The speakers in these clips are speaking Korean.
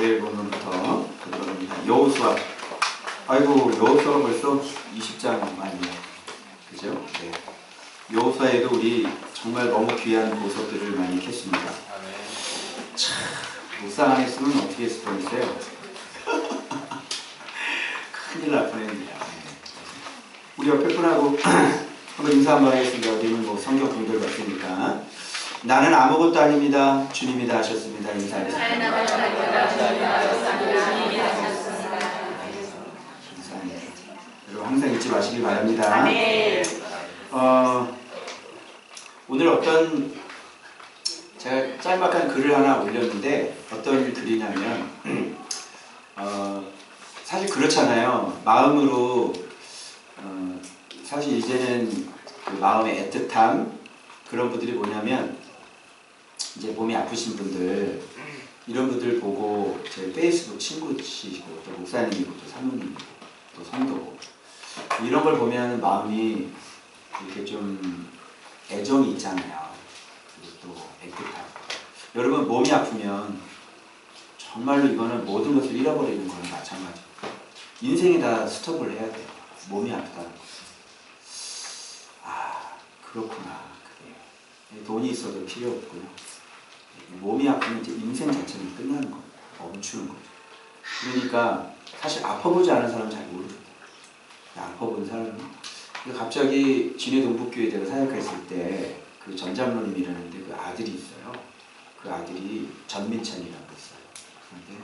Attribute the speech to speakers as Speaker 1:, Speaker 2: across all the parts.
Speaker 1: 고레일 본문부터 들어갑니다. 여호수아. 아이고, 여호수아가 벌써 20장 아니에요. 그죠? 네. 여호수아에도 우리 정말 너무 귀한 보석들을 많이 캤습니다. 참, 묵상 안 했으면 어떻게 했을 뻔했어요. 큰일 날 뻔했네요. 우리 옆에 분하고 한번 인사 한번 하겠습니다. 우리는 뭐 성경 공부를 봤으니까. 나는 아무것도 아닙니다. 주님이 다 하셨습니다. 인사하겠습니다. 감사합니다. 여러분 항상 잊지 마시기 바랍니다. 오늘 어떤 제가 짤막한 글을 하나 올렸는데 어떤 글이냐면 사실 그렇잖아요. 마음으로 사실 이제는 그 마음의 애틋함 그런 분들이 뭐냐면 이제 몸이 아프신 분들 이런 분들 보고 제 페이스북 친구시고 또 목사님이고 또 사모님이고 또 성도고 이런 걸 보면 마음이 이렇게 좀 애정이 있잖아요. 그리고 또 애틋함. 여러분 몸이 아프면 정말로 이거는 모든 것을 잃어버리는 거는 마찬가지예요. 인생이 다 스톱을 해야 돼요. 몸이 아프다는 거. 아, 그렇구나. 그게 돈이 있어도 필요 없고요. 몸이 아프면 이제 인생 자체는 끝나는 거예요. 멈추는 거죠. 그러니까 사실 아파보지 않은 사람은 잘 모르거든요. 아파본 사람은. 갑자기 진해 동북교회 제가 사역했을 때 그 전장로님이라는데 그 아들이 있어요. 그 아들이 전민찬이라고 있어요. 그런데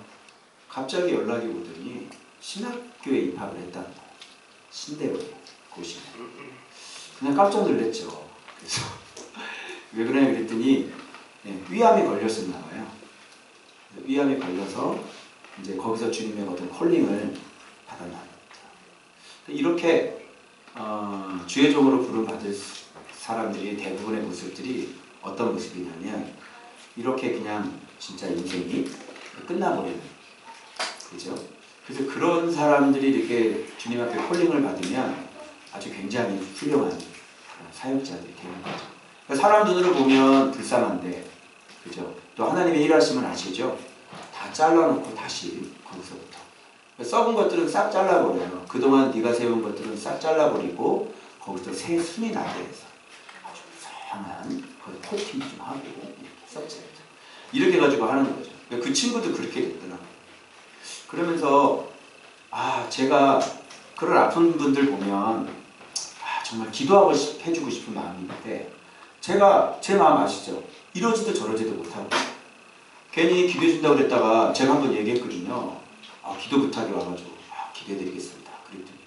Speaker 1: 갑자기 연락이 오더니 신학교에 입학을 했다는 거예요. 신대원에 고시에. 그냥 깜짝 놀랐죠. 그래서 왜 그러냐 그랬더니 위암이 걸렸었나 봐요. 위암이 걸려서 이제 거기서 주님의 어떤 콜링을 받았나 봐요. 이렇게 주의 종으로 부름받을 사람들이 대부분의 모습들이 어떤 모습이냐면 이렇게 그냥 진짜 인생이 끝나버리는, 그죠? 그래서 그런 사람들이 이렇게 주님 앞에 콜링을 받으면 아주 굉장히 훌륭한 사역자들이 되는 거죠. 그러니까 사람 눈으로 보면 불쌍한데, 그죠? 또 하나님의 일하심은 아시죠? 다 잘라놓고 다시 거기서부터. 썩은 것들은 싹 잘라버려요. 그동안 네가 세운 것들은 싹 잘라버리고 거기서 새 순이 나게 해서 아주 이상한 코팅 좀 하고 썩지 이렇게 가지고 하는 거죠. 그 친구도 그렇게 됐더라고요. 그러면서 제가 그런 아픈 분들 보면 정말 기도하고 해주고 싶은 마음이 있는데 제가 제 마음 아시죠? 이러지도 저러지도 못하고 괜히 기도해준다고 그랬다가 제가 한번 얘기했거든요. 기도 부탁이 와가지고 기도해드리겠습니다. 그랬더니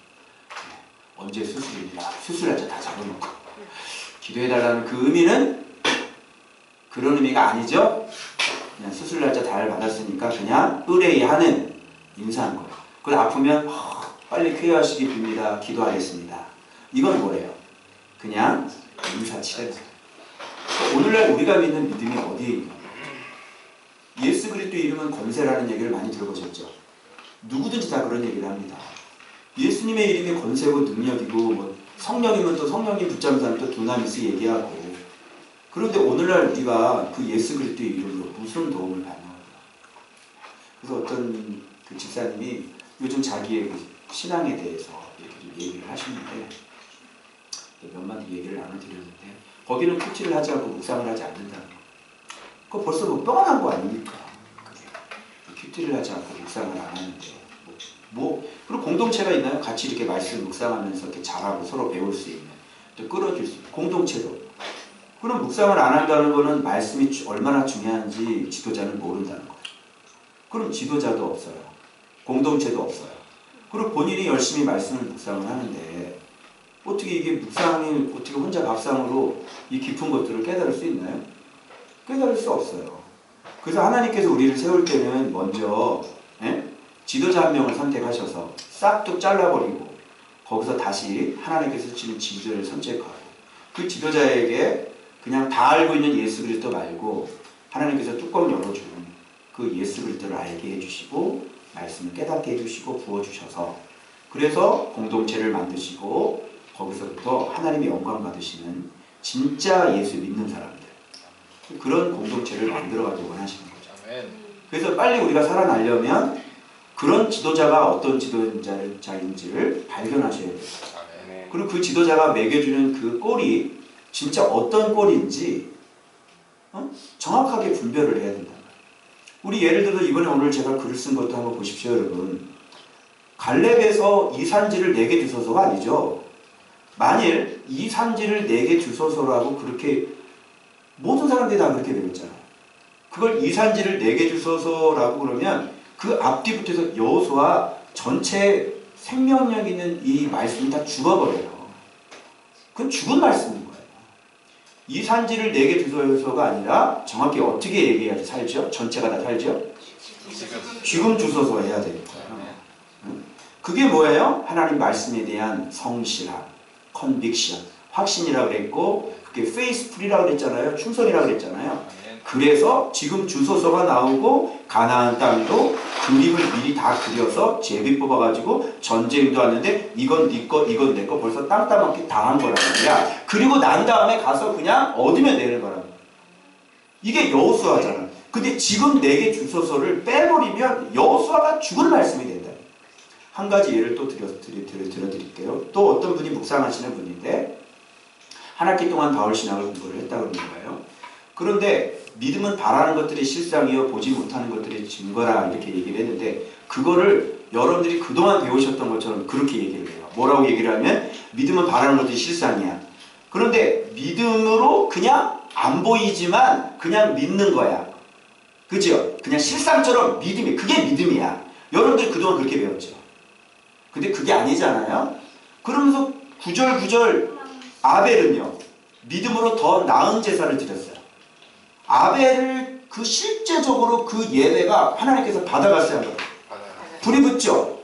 Speaker 1: 언제 수술입니다. 수술날짜 다 잡아놓고 기도해달라는 그 의미는 그런 의미가 아니죠. 그냥 수술날짜 다 받았으니까 그냥 의뢰하는 인사한 거예요. 그걸 아프면 빨리 쾌유하시기 빕니다. 기도하겠습니다. 이건 뭐예요? 그냥 인사치레. 오늘날 우리가 믿는 믿음이 어디에 있나? 예수 그리스도 이름은 권세라는 얘기를 많이 들어보셨죠? 누구든지 다 그런 얘기를 합니다. 예수님의 이름이 권세고 능력이고 뭐 성령이면 또 성령님 붙잡은 사람 또 두나미스 얘기하고 그런데 오늘날 우리가 그 예수 그리스도의 이름으로 무슨 도움을 받나요? 그래서 어떤 그 집사님이 요즘 자기의 그 신앙에 대해서 이렇게 좀 얘기를 하시는데 몇 마디 얘기를 나눠드렸는데 거기는 큐티를 하지 않고 묵상을 하지 않는다는 거. 그거 벌써 뭐 뻔한 거 아닙니까? 큐티를 하지 않고 묵상을 안 하는데 그리고 공동체가 있나요? 같이 이렇게 말씀 묵상하면서 이렇게 잘하고 서로 배울 수 있는 또 끌어줄 수 있는 공동체도. 그럼 묵상을 안 한다는 거는 말씀이 얼마나 중요한지 지도자는 모른다는 거예요. 그럼 지도자도 없어요. 공동체도 없어요. 그리고 본인이 열심히 말씀을 묵상을 하는데 어떻게 이게 묵상이 어떻게 혼자 밥상으로 이 깊은 것들을 깨달을 수 있나요? 깨달을 수 없어요. 그래서 하나님께서 우리를 세울 때는 먼저 지도자 한 명을 선택하셔서 싹둑 잘라버리고 거기서 다시 하나님께서 주신 지도자를 선택하고 그 지도자에게 그냥 다 알고 있는 예수 그리스도 말고 하나님께서 뚜껑 열어주는 그 예수 그리스도를 알게 해주시고 말씀을 깨닫게 해주시고 부어주셔서 그래서 공동체를 만드시고 거기서부터 하나님의 영광 받으시는 진짜 예수 믿는 사람들 그런 공동체를 만들어가기를 원하시는 거죠. 그래서 빨리 우리가 살아나려면 그런 지도자가 어떤 지도자인지를 발견하셔야 돼요. 그리고 그 지도자가 매겨주는 그 꼴이 진짜 어떤 꼴인지 정확하게 분별을 해야 된다. 우리 예를 들어 이번에 오늘 제가 글을 쓴 것도 한번 보십시오, 여러분. 갈렙에서 이 산지를 내게 주소서가 아니죠. 만일 이 산지를 내게 주소서라고 그렇게 모든 사람들이 다 그렇게 배웠잖아요. 그걸 이 산지를 내게 주소서라고 그러면 그 앞뒤부터 해서 여호수아 전체 생명력 있는 이 말씀이 다 죽어버려요. 그건 죽은 말씀인 거예요. 이 산지를 내게 주소서가 아니라 정확히 어떻게 얘기해야지 살죠? 전체가 다 살죠? 지금 주소서 해야 되니까요. 그게 뭐예요? 하나님 말씀에 대한 성실함, 컨빅션, 확신이라고 그랬고 그게 페이스풀이라고 그랬잖아요. 충성이라고 그랬잖아요. 그래서 지금 주소서가 나오고 가나안 땅도 그림을 미리 다 그려서 제비 뽑아가지고 전쟁도 하는데 이건 네 거, 이건 내 거 벌써 땅 따먹기 다 한 거란 말이야. 그리고 난 다음에 가서 그냥 얻으면 되는 거란 말이야. 이게 여호수아잖아. 근데 지금 내게 주소서를 빼버리면 여호수아가 죽은 말씀이 된다. 한 가지 예를 또 들어드릴게요. 또 어떤 분이 묵상하시는 분인데 한 학기 동안 바울 신학을 공부를 했다고 그러는 거예요. 그런데 믿음은 바라는 것들이 실상이요 보지 못하는 것들이 증거라 이렇게 얘기를 했는데 그거를 여러분들이 그동안 배우셨던 것처럼 그렇게 얘기를 해요. 뭐라고 얘기를 하면 믿음은 바라는 것들이 실상이야. 그런데 믿음으로 그냥 안 보이지만 그냥 믿는 거야. 그죠? 그냥 실상처럼 믿음이 그게 믿음이야. 여러분들이 그동안 그렇게 배웠죠. 근데 그게 아니잖아요. 그러면서 구절구절 아벨은요. 믿음으로 더 나은 제사를 드렸어요. 아벨을 그 실제적으로 그 예배가 하나님께서 받아갔어야 합니다. 불이 붙죠.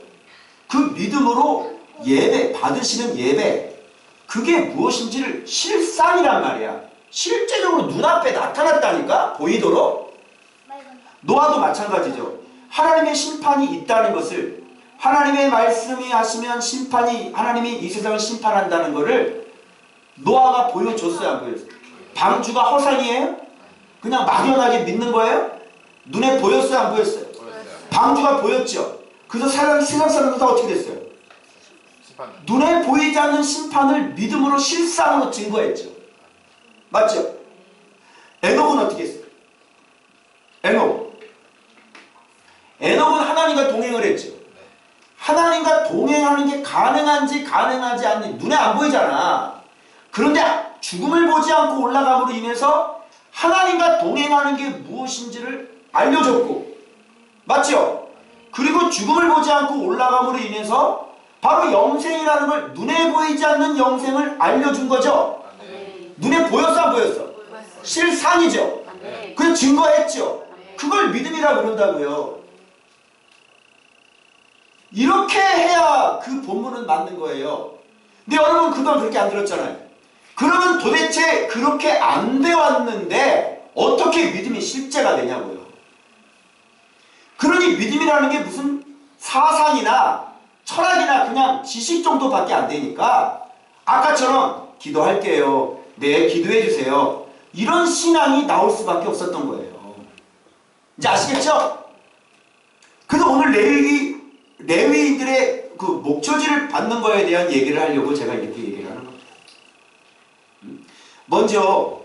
Speaker 1: 그 믿음으로 예배 받으시는 예배 그게 무엇인지를 실상이란 말이야. 실제적으로 눈앞에 나타났다니까 보이도록. 노아도 마찬가지죠. 하나님의 심판이 있다는 것을 하나님의 말씀이 하시면 심판이 하나님이 이 세상을 심판한다는 것을 노아가 보여줬어요, 안 보였어요? 방주가 허상이에요? 그냥 막연하게 믿는 거예요? 눈에 보였어요, 안 보였어요? 방주가 보였죠. 그래서 세상 사람들 다 어떻게 됐어요? 눈에 보이지 않는 심판을 믿음으로 실상으로 증거했죠. 맞죠? 에녹은 어떻게 했어요? 에녹은 하나님과 동행을 했죠. 하나님과 동행하는 게 가능한지 가능하지 않는지 눈에 안 보이잖아. 그런데 죽음을 보지 않고 올라감으로 인해서 하나님과 동행하는 게 무엇인지를 알려줬고 맞죠? 그리고 죽음을 보지 않고 올라감으로 인해서 바로 영생이라는 걸 눈에 보이지 않는 영생을 알려준 거죠. 눈에 보였어 안 보였어? 실상이죠. 그래서 증거했죠. 그걸 믿음이라고 그런다고요. 이렇게 해야 그 본문은 맞는 거예요. 근데 여러분 그동안 그렇게 안 들었잖아요. 그러면 도대체 그렇게 안 배웠는데 어떻게 믿음이 실제가 되냐고요. 그러니 믿음이라는 게 무슨 사상이나 철학이나 그냥 지식 정도밖에 안 되니까 아까처럼 기도할게요. 네, 기도해 주세요. 이런 신앙이 나올 수밖에 없었던 거예요. 이제 아시겠죠? 그래서 오늘 레위인들의 그 목초지를 받는 거에 대한 얘기를 하려고 제가 이렇게 얘기를 하는 겁니다. 먼저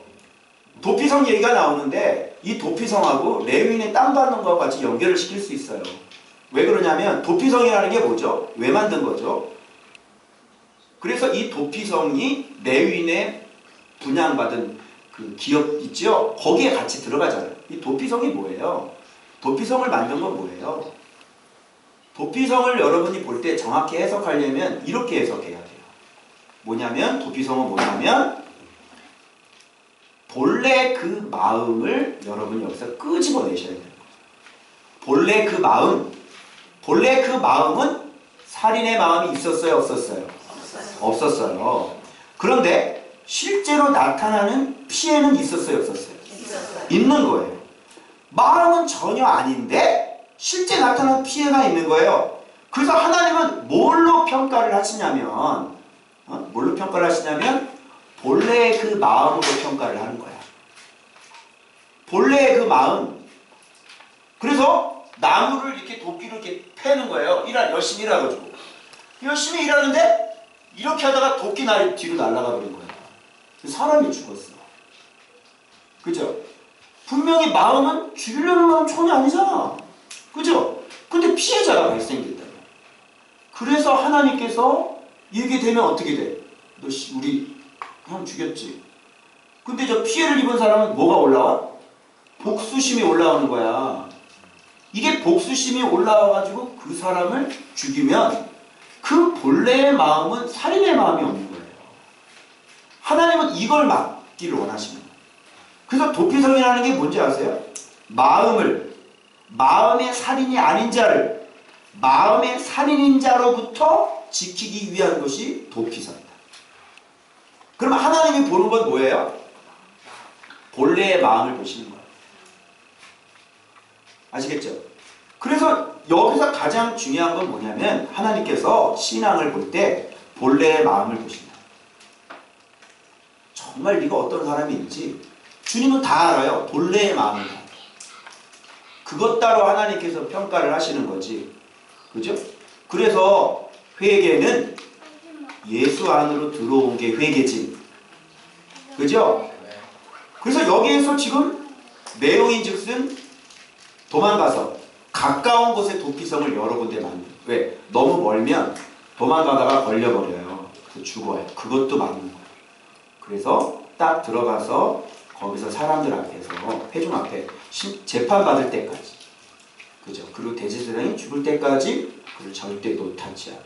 Speaker 1: 도피성 얘기가 나오는데 이 도피성하고 레위인의 땅 받는 거와 같이 연결을 시킬 수 있어요. 왜 그러냐면 도피성이라는 게 뭐죠? 왜 만든 거죠? 그래서 이 도피성이 레위인의 분양받은 그 기업 있죠? 거기에 같이 들어가잖아요. 이 도피성이 뭐예요? 도피성을 만든 건 뭐예요? 도피성을 여러분이 볼 때 정확히 해석하려면 이렇게 해석해야 돼요. 뭐냐면 도피성은 뭐냐면 본래 그 마음을 여러분이 여기서 끄집어내셔야 돼요. 본래 그 마음은 살인의 마음이 있었어요? 없었어요? 없었어요. 그런데 실제로 나타나는 피해는 있었어요? 없었어요? 있는 거예요. 마음은 전혀 아닌데 실제 나타나는 피해가 있는 거예요. 그래서 하나님은 뭘로 평가를 하시냐면 본래의 그 마음으로 평가를 하는 거야. 본래의 그 마음. 그래서 나무를 이렇게 도끼로 이렇게 패는 거예요. 열심히 일해가지고. 열심히 일하는데 이렇게 하다가 도끼 뒤로 날아가 버린 거예요. 사람이 죽었어. 그죠? 분명히 마음은 죽이려는 마음 전혀 아니잖아. 그죠? 근데 피해자가 발생됐다. 그래서 하나님께서 이게 되면 어떻게 돼? 너 우리 형 죽였지. 근데 저 피해를 입은 사람은 뭐가 올라와? 복수심이 올라오는 거야. 이게 복수심이 올라와가지고 그 사람을 죽이면 그 본래의 마음은 살인의 마음이 없는 거예요. 하나님은 이걸 막기를 원하시는 거예요. 그래서 도피성이라는 게 뭔지 아세요? 마음의 살인이 아닌 자를 마음의 살인인 자로부터 지키기 위한 것이 도피성이다. 그럼 하나님이 보는 건 뭐예요? 본래의 마음을 보시는 거예요. 아시겠죠? 그래서 여기서 가장 중요한 건 뭐냐면 하나님께서 신앙을 볼 때 본래의 마음을 보신다. 정말 네가 어떤 사람인지 주님은 다 알아요. 본래의 마음을. 그것 따로 하나님께서 평가를 하시는 거지. 그죠? 그래서 회개는 예수 안으로 들어온 게 회개지. 그죠? 그래서 여기에서 지금 내용인 즉슨 도망가서 가까운 곳에 도피성을 여러 군데 만들어요. 왜? 너무 멀면 도망가다가 걸려버려요. 그래서 죽어요. 그것도 막는 거예요. 그래서 딱 들어가서 거기서 사람들 앞에서 회중 앞에 재판받을 때까지, 그죠? 그리고 대제사장이 죽을 때까지 그를 절대 놓지 않고,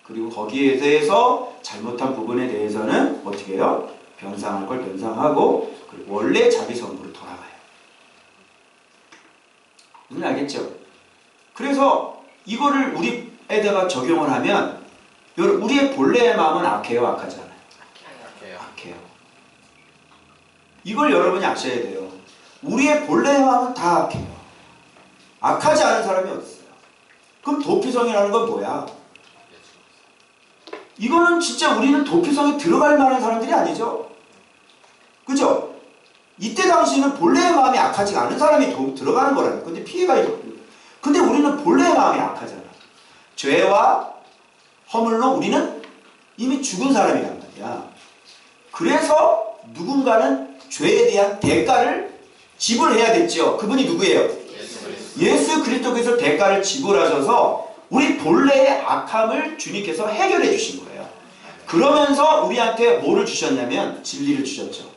Speaker 1: 그리고 거기에 대해서 잘못한 부분에 대해서는 어떻게 해요? 변상할 걸 변상하고, 그리고 원래 자기 성부로 돌아가요. 무슨 알겠죠? 그래서 이거를 우리에다가 적용을 하면 우리의 본래의 마음은 악해요, 악하지 않아요? 악해요. 이걸 여러분이 아셔야 돼요. 우리의 본래의 마음은 다 악해요. 악하지 않은 사람이 어딨어요? 그럼 도피성이라는 건 뭐야? 이거는 진짜 우리는 도피성에 들어갈 만한 사람들이 아니죠? 그죠? 이때 당시에는 본래의 마음이 악하지 않은 사람이 들어가는 거라니까. 근데 피해가 있거든요. 근데 우리는 본래의 마음이 악하잖아. 죄와 허물로 우리는 이미 죽은 사람이란 말이야. 그래서 누군가는 죄에 대한 대가를 지불해야 됐죠. 그분이 누구예요? 예수 그리스도께서 대가를 지불하셔서 우리 본래의 악함을 주님께서 해결해 주신 거예요. 그러면서 우리한테 뭐를 주셨냐면 진리를 주셨죠.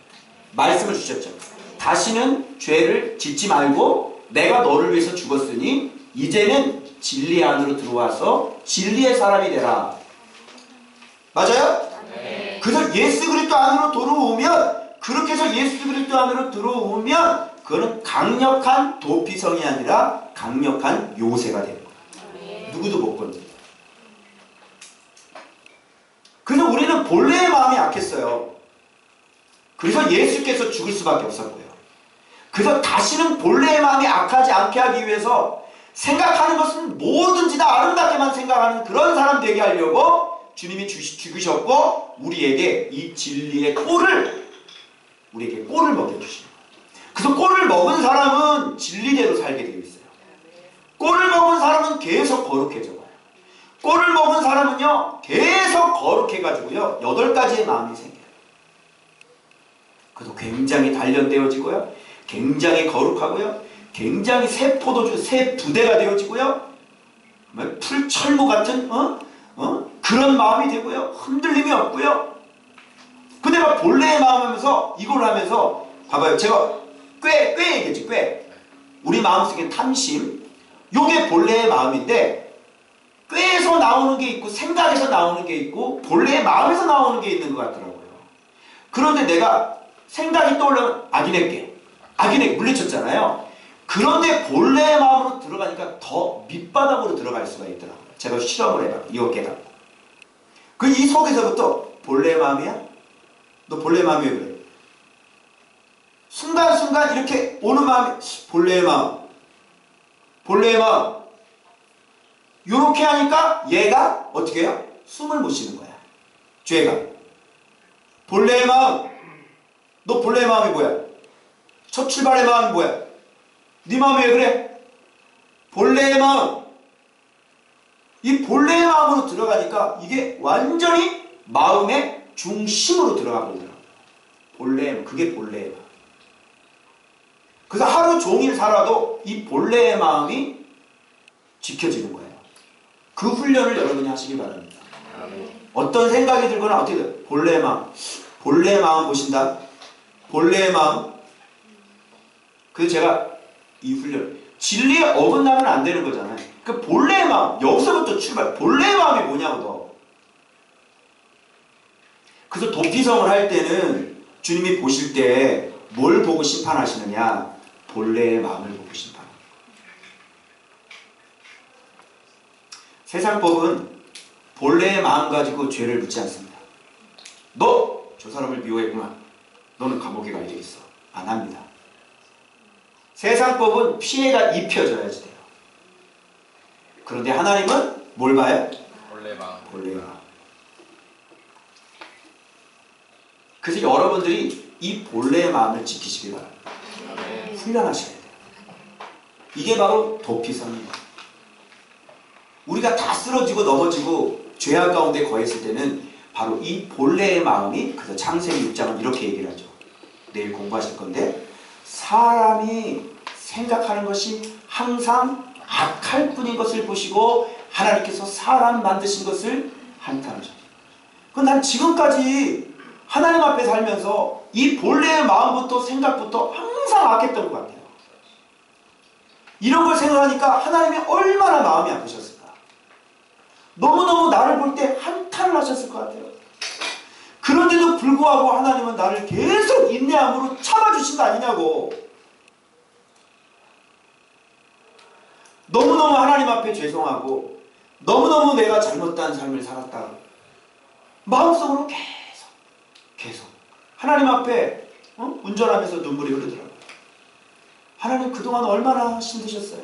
Speaker 1: 말씀을 주셨죠. 다시는 죄를 짓지 말고 내가 너를 위해서 죽었으니 이제는 진리 안으로 들어와서 진리의 사람이 되라. 맞아요? 네. 그래서 예수 그리스도 안으로 들어오면, 그렇게 해서 예수 그리스도 안으로 들어오면 그거는 강력한 도피성이 아니라 강력한 요새가 되는 거예요. 누구도 못 건드려. 그래서 우리는 본래의 마음이 약했어요. 그래서 예수께서 죽을 수밖에 없었고요. 그래서 다시는 본래의 마음이 악하지 않게 하기 위해서 생각하는 것은 뭐든지 다 아름답게만 생각하는 그런 사람 되게 하려고 주님이 죽으셨고 우리에게 이 진리의 우리에게 꼴을 먹여주시는 거예요. 그래서 꼴을 먹은 사람은 진리대로 살게 되어 있어요. 꼴을 먹은 사람은 계속 거룩해져 가요. 꼴을 먹은 사람은요 계속 거룩해가지고요 8가지의 마음이 생겨요. 그래서 굉장히 단련되어지고요, 굉장히 거룩하고요, 굉장히 새 포도주, 새 부대가 되어지고요, 풀철무 같은 그런 마음이 되고요, 흔들림이 없고요. 근데 막 본래의 마음 하면서 이걸 하면서 봐봐요. 제가 꽤 얘기했지. 꽤 우리 마음속에 탐심, 요게 본래의 마음인데 꾀에서 나오는 게 있고 생각에서 나오는 게 있고 본래의 마음에서 나오는 게 있는 것 같더라고요. 그런데 내가 생각이 떠올르면 악인에게 물리쳤잖아요. 그런데 본래의 마음으로 들어가니까 더 밑바닥으로 들어갈 수가 있더라고요. 제가 실험을 해봤고 이거 깨닫고. 이 속에서부터 본래의 마음이야? 너 본래의 마음이 왜 그래? 순간순간 이렇게 오는 마음이 본래의 마음 요렇게 하니까 얘가 어떻게 해요? 숨을 못 쉬는 거야. 죄가. 본래의 마음. 너 본래의 마음이 뭐야? 첫 출발의 마음이 뭐야? 네 마음이 왜 그래? 본래의 마음. 이 본래의 마음으로 들어가니까 이게 완전히 마음의 중심으로 들어가거든요. 본래의, 그게 본래의 마음. 그래서 하루 종일 살아도 이 본래의 마음이 지켜지는 거예요. 그 훈련을 여러분이 하시기 바랍니다. 어떤 생각이 들거나 어떻게 돼요? 본래의 마음. 본래의 마음 보신다. 본래의 마음. 그래서 제가 이 훈련, 진리에 어긋나면 안 되는 거잖아요. 그 본래의 마음, 여기서부터 출발. 본래의 마음이 뭐냐고 너. 그래서 도피성을 할 때는 주님이 보실 때 뭘 보고 심판하시느냐? 본래의 마음을 보고 심판합니다. 세상 법은 본래의 마음 가지고 죄를 묻지 않습니다. 너 저 사람을 미워했구나. 너는 감옥에 가야 되겠어. 안 합니다. 세상 법은 피해가 입혀져야지 돼요. 그런데 하나님은 뭘 봐요? 본래의 마음. 본래의 마음. 그래서 여러분들이 이 본래의 마음을 지키시기 바랍니다. 훈련하셔야 돼요. 이게 바로 도피성이에요. 우리가 다 쓰러지고 넘어지고 죄악 가운데 거했을 때는 바로 이 본래의 마음이, 그래서 창세기 6장은 이렇게 얘기를 하죠. 내일 공부하실 건데, 사람이 생각하는 것이 항상 악할 뿐인 것을 보시고 하나님께서 사람 만드신 것을 한탄하셨죠. 그럼 난 지금까지 하나님 앞에 살면서 이 본래의 마음부터 생각부터 항상 악했던 것 같아요. 이런 걸 생각하니까 하나님이 얼마나 마음이 아프셨을까. 너무너무 나를 볼 때 한탄을 하셨을 것 같아요. 그런데도 불구하고 하나님은 나를 계속 인내함으로 참아주신 거 아니냐고. 너무너무 하나님 앞에 죄송하고 너무너무 내가 잘못된 삶을 살았다. 마음속으로 계속 하나님 앞에 운전하면서 눈물이 흐르더라고요. 하나님 그동안 얼마나 힘드셨어요.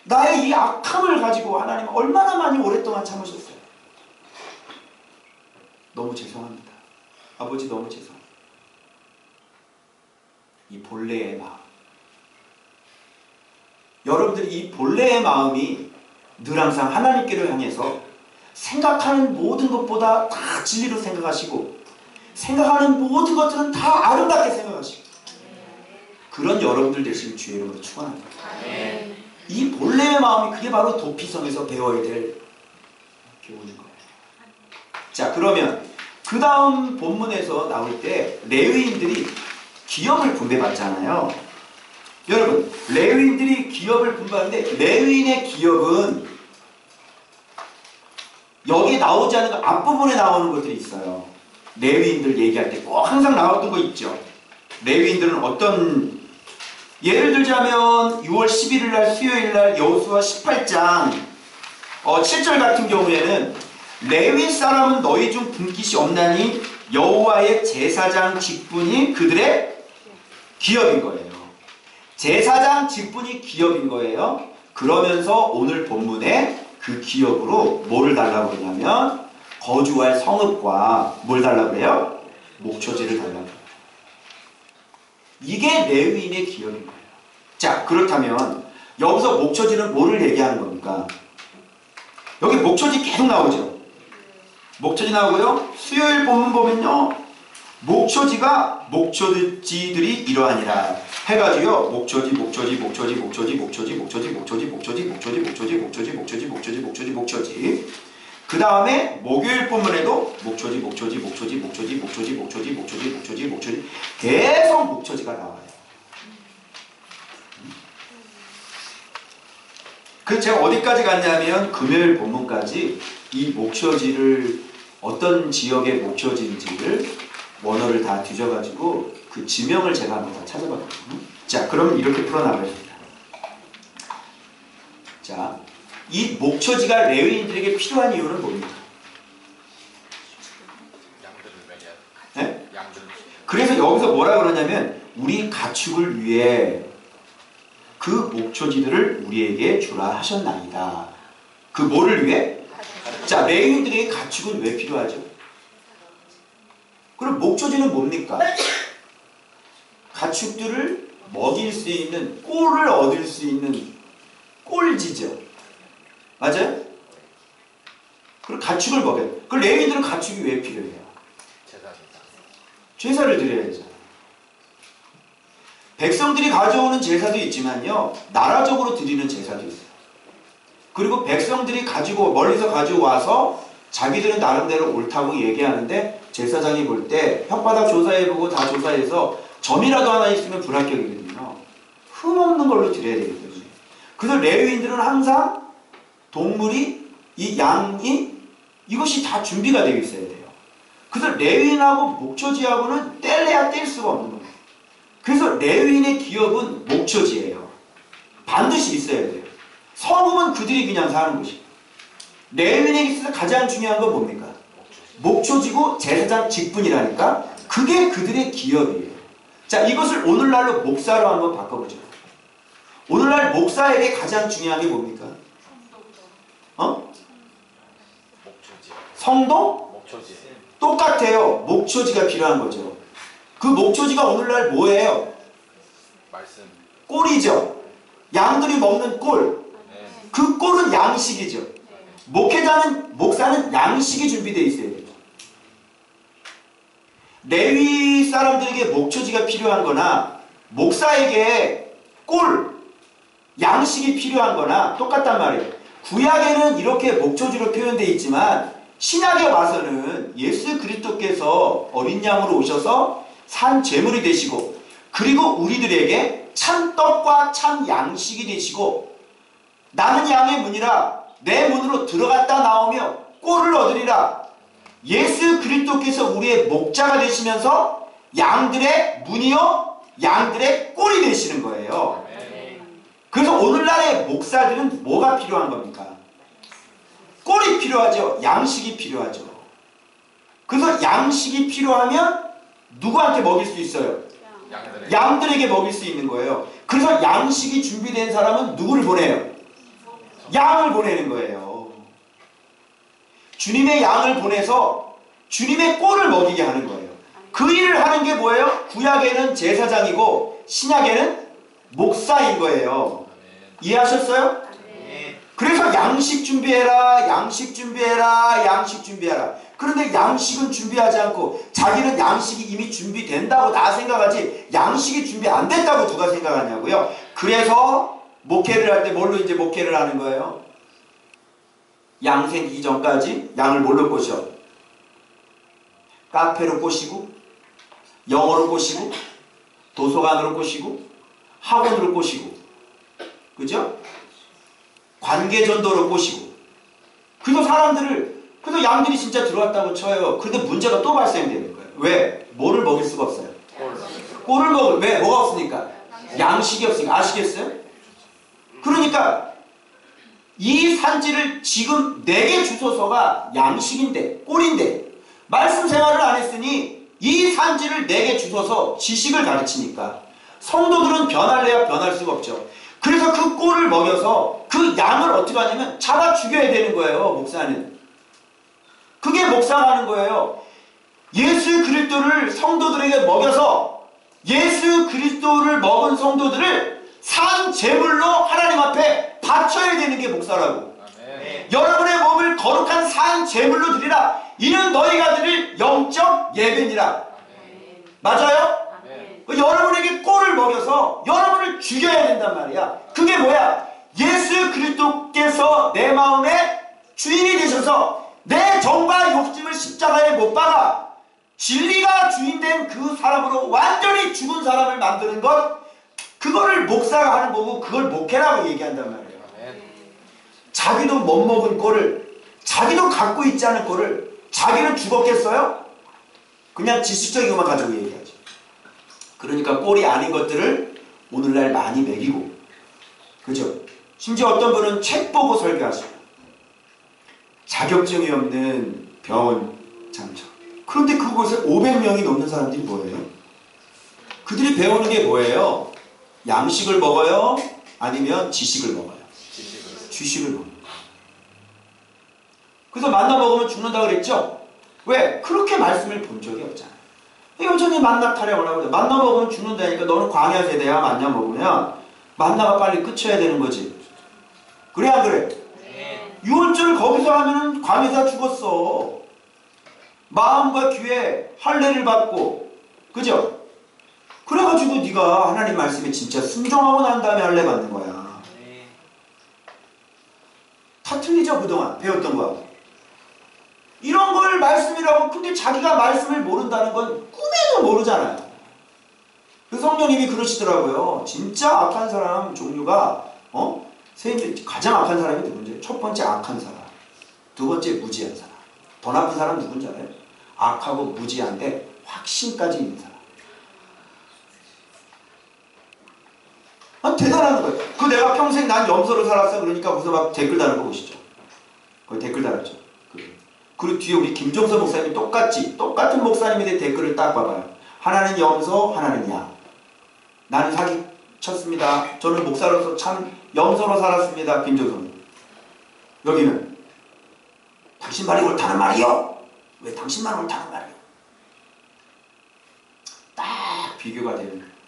Speaker 1: 나의 이 악함을 가지고 하나님 얼마나 많이 오랫동안 참으셨어요. 너무 죄송합니다. 아버지 너무 죄송합니다. 이 본래의 마음. 여러분들이 이 본래의 마음이 늘 항상 하나님께로 향해서 생각하는 모든 것보다 다 진리로 생각하시고 생각하는 모든 것들은 다 아름답게 생각하시고 그런 여러분들 되시길 주의 이름으로 축원합니다. 이 본래의 마음이 그게 바로 도피성에서 배워야 될 교훈인 거예요. 자, 그러면 그 다음 본문에서 나올 때 레위인들이 기업을 분배받잖아요. 여러분, 레위인들이 기업을 분배하는데 레위인의 기업은 여기 나오지 않은 거 앞부분에 나오는 것들이 있어요. 레위인들 얘기할 때 꼭 항상 나왔던 거 있죠. 레위인들은 어떤, 예를 들자면 6월 11일 날 수요일 날 여호수아 18장 7절 같은 경우에는 레위 사람은 너희 중 분깃이 없나니 여호와의 제사장 직분이 그들의 기업인 거예요. 제사장 직분이 기업인 거예요. 그러면서 오늘 본문에 그 기업으로 뭐를 달라고 그러냐면 거주할 성읍과 뭘 달라고 그래요? 목초지를 달라고 그래요. 이게 레위인의 기업인 거예요. 자, 그렇다면 여기서 목초지는 뭐를 얘기하는 겁니까? 여기 목초지 계속 나오죠. 목초지 나오고요. 수요일 본문 보면요. 목초지들이 이러하니라 해가지고요. 목초지 그 다음에 목요일 본문에도 목초지 계속 목초지가 나와요. 그래서 제가 어디까지 갔냐면 금요일 본문까지 이 목초지를 어떤 지역의 목초지인지를 원어를 다 뒤져가지고 그 지명을 제가 한번 다 찾아봤거든요. 자, 그럼 이렇게 풀어나가겠습니다. 자, 이 목초지가 레위인들에게 필요한 이유는 뭡니까? 네? 그래서 여기서 뭐라 그러냐면 우리 가축을 위해 그 목초지들을 우리에게 주라 하셨나이다. 그 뭐를 위해? 자, 레위인들에게 가축은 왜 필요하죠? 그럼 목초지는 뭡니까? 가축들을 먹일 수 있는, 꼴을 얻을 수 있는 꼴지죠. 맞아요? 그리고 가축을 먹여요. 그 레위인들은 가축이 왜 필요해요? 제사를 드려야죠. 백성들이 가져오는 제사도 있지만요, 나라적으로 드리는 제사도 있어요. 그리고 백성들이 멀리서 가지고 와서 자기들은 나름대로 옳다고 얘기하는데 제사장이 볼 때 혓바닥 조사해보고 다 조사해서 점이라도 하나 있으면 불합격이거든요. 흠없는 걸로 드려야 되기 때문에. 그래서 레위인들은 항상 동물이, 이 양이, 이것이 다 준비가 되어 있어야 돼요. 그래서 레위인하고 목초지하고는 뗄래야 뗄 수가 없는 거예요. 그래서 레위인의 기업은 목초지예요. 반드시 있어야 돼요. 성읍은 그들이 그냥 사는 곳이에요. 레위인에게 있어서 가장 중요한 건 뭡니까? 목초지고 제사장 직분이라니까 그게 그들의 기업이에요. 자, 이것을 오늘날로 목사로 한번 바꿔보죠. 오늘날 목사에게 가장 중요한 게 뭡니까? 성도?
Speaker 2: 목초지.
Speaker 1: 똑같아요. 목초지가 필요한 거죠. 그 목초지가 오늘날 뭐예요?
Speaker 2: 말씀.
Speaker 1: 꼴이죠. 양들이 먹는 꼴.
Speaker 2: 네.
Speaker 1: 그 꼴은 양식이죠. 목사는 양식이 준비되어 있어야 돼요. 레위 사람들에게 목초지가 필요한 거나 목사에게 꼴, 양식이 필요한 거나 똑같단 말이에요. 구약에는 이렇게 목초지로 표현되어 있지만 신약에 와서는 예수 그리스도께서 어린 양으로 오셔서 산 제물이 되시고 그리고 우리들에게 참 떡과 참 양식이 되시고 나는 양의 문이라 내 문으로 들어갔다 나오며 꼴을 얻으리라. 예수 그리스도께서 우리의 목자가 되시면서 양들의 문이요 양들의 꼴이 되시는 거예요. 그래서 오늘날의 목사들은 뭐가 필요한 겁니까? 꼴이 필요하죠. 양식이 필요하죠. 그래서 양식이 필요하면 누구한테 먹일 수 있어요? 양들에게 먹일 수 있는 거예요. 그래서 양식이 준비된 사람은 누구를 보내요? 양을 보내는 거예요. 주님의 양을 보내서 주님의 꼴을 먹이게 하는 거예요. 그 일을 하는 게 뭐예요? 구약에는 제사장이고 신약에는 목사인 거예요. 이해하셨어요? 그래서 양식 준비해라, 양식 준비해라, 양식 준비해라. 그런데 양식은 준비하지 않고 자기는 양식이 이미 준비된다고 다 생각하지 양식이 준비 안 됐다고 누가 생각하냐고요. 그래서 목회를 할 때 뭘로 이제 목회를 하는 거예요? 양 생기기 전까지 양을 뭘로 꼬셔? 카페로 꼬시고 영어로 꼬시고 도서관으로 꼬시고 학원으로 꼬시고 그죠? 관계전도로 꼬시고 그래서 그래서 양들이 진짜 들어왔다고 쳐요. 그런데 문제가 또 발생되는 거예요. 왜? 뭐를 먹일 수가 없어요? 꼴을 먹을. 왜? 뭐가 없으니까? 양식이 없으니까. 아시겠어요? 그러니까 이 산지를 지금 내게 주소서가 양식인데 꼴인데 말씀 생활을 안 했으니 이 산지를 내게 주소서 지식을 가르치니까 성도들은 변할래야 변할 수가 없죠. 그래서 그 꼴을 먹여서 그 양을 어떻게 하냐면 잡아 죽여야 되는 거예요. 목사는. 그게 목사가 하는 거예요. 예수 그리스도를 성도들에게 먹여서 예수 그리스도를 먹은 성도들을 산 제물로 하나님 앞에 바쳐야 되는 게 목사라고. 아멘. 여러분의 몸을 거룩한 산 제물로 드리라. 이는 너희가 드릴 영적 예배니라. 아멘. 맞아요? 아멘. 여러분에게 꼴을 먹여서 여러분을 죽여야 된단 말이야. 그게 뭐야? 예수 그리스도께서 내 마음의 주인이 되셔서 내 정과 욕심을 십자가에 못 박아 진리가 주인된 그 사람으로 완전히 죽은 사람을 만드는 것, 그거를 목사가 하는 거고 그걸 목회라고 얘기한단 말이에요. 자기도 못 먹은 꼴을, 자기도 갖고 있지 않은 꼴을 자기는 죽었겠어요? 그냥 지식적인 것만 가지고 얘기하죠. 그러니까 꼴이 아닌 것들을 오늘날 많이 먹이고, 그죠? 심지어 어떤 분은 책 보고 설교하시고, 자격증이 없는 병원 장처. 그런데 그곳에 500명이 넘는 사람들이 뭐예요? 그들이 배우는 게 뭐예요? 양식을 먹어요? 아니면 지식을 먹어요? 지식을 먹어요. 그래서 만나 먹으면 죽는다 그랬죠? 왜? 그렇게 말씀을 본 적이 없잖아요. 여전히 만나 타령을 하고 있어. 만나 먹으면 죽는다니까. 너는 광야 세대야. 만나 먹으면 만나가 빨리 끝쳐야 되는 거지. 그래 안 그래?
Speaker 2: 네.
Speaker 1: 유월절 거기서 하면은 광야에서 죽었어. 마음과 귀에 할례를 받고, 그죠? 그래가지고 네가 하나님 말씀에 진짜 순종하고 난 다음에 할례 받는 거야.
Speaker 2: 네.
Speaker 1: 다 틀리죠, 그동안 배웠던 거. 이런 걸 말씀이라고. 근데 자기가 말씀을 모른다는 건 꿈에도 모르잖아요. 그 성령님이 그러시더라고요. 진짜 악한 사람 종류가 가장 악한 사람이 누군지. 첫 번째 악한 사람, 두 번째 무지한 사람. 더 나쁜 사람 누군지 알아요? 악하고 무지한데 확신까지 있는 사람. 대단한 거예요. 그 내가 평생 난 염소로 살았어 그러니까 무슨 막 댓글 다는 거 보시죠. 거기 댓글 달았죠. 그리고 뒤에 우리 김종서 목사님이 똑같은 목사님인데 댓글을 딱 봐봐요. 하나는 염소, 하나는 양. 나는 사기 쳤습니다. 저는 목사로서 참 염소로 살았습니다. 김종서님. 여기는 당신 말이 옳다는 말이요? 왜 당신만 옳다는 말이요? 딱 비교가 되는 거예요.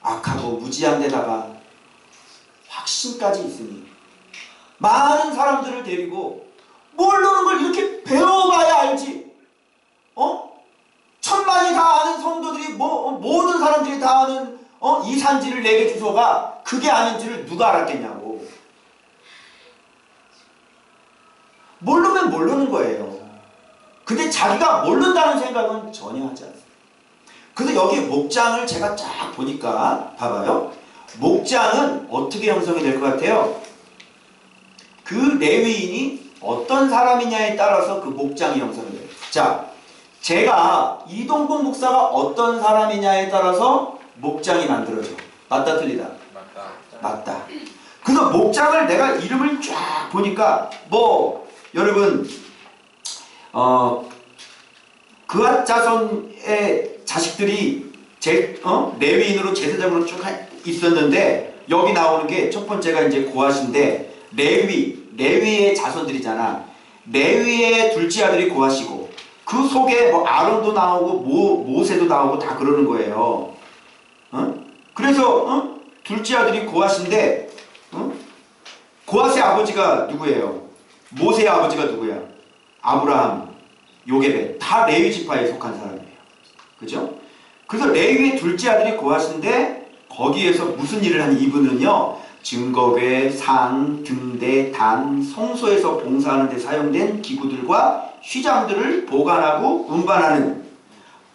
Speaker 1: 악하고 무지한 데다가 확신까지 있으니 많은 사람들을 데리고 모르는 걸 이렇게 배워봐야 알지. 천만이 다 아는 성도들이 모든 사람들이 다 아는 이 산지를 내게 주소가 그게 아닌 줄을 누가 알았겠냐고. 모르면 모르는 거예요. 근데 자기가 모른다는 생각은 전혀 하지 않습니다. 그래서 여기 목장을 제가 쫙 보니까 봐봐요. 목장은 어떻게 형성이 될 것 같아요? 그 레위인이 어떤 사람이냐에 따라서 그 목장이 형성이 돼요. 자, 제가 이동국 목사가 어떤 사람이냐에 따라서 목장이 만들어져. 맞다 틀리다? 맞다. 그래서 목장을 내가 이름을 쫙 보니까 여러분 그앗 자손의 자식들이 레위인으로 제사장으로 쭉 있었는데 여기 나오는 게 첫 번째가 이제 고앗인데 레위의 자손들이잖아. 레위의 둘째 아들이 고앗이고 그 속에 아론도 나오고 모세도 나오고 다 그러는 거예요. 그래서 둘째 아들이 고앗인데 고앗의 아버지가 누구예요? 모세의 아버지가 누구야? 아브라함, 요게벳 다 레위 지파에 속한 사람이에요. 그죠? 그래서 레위의 둘째 아들이 고앗인데 거기에서 무슨 일을 하니 이분은요. 증거궤, 상, 등대, 단, 성소에서 봉사하는 데 사용된 기구들과 휘장들을 보관하고 운반하는,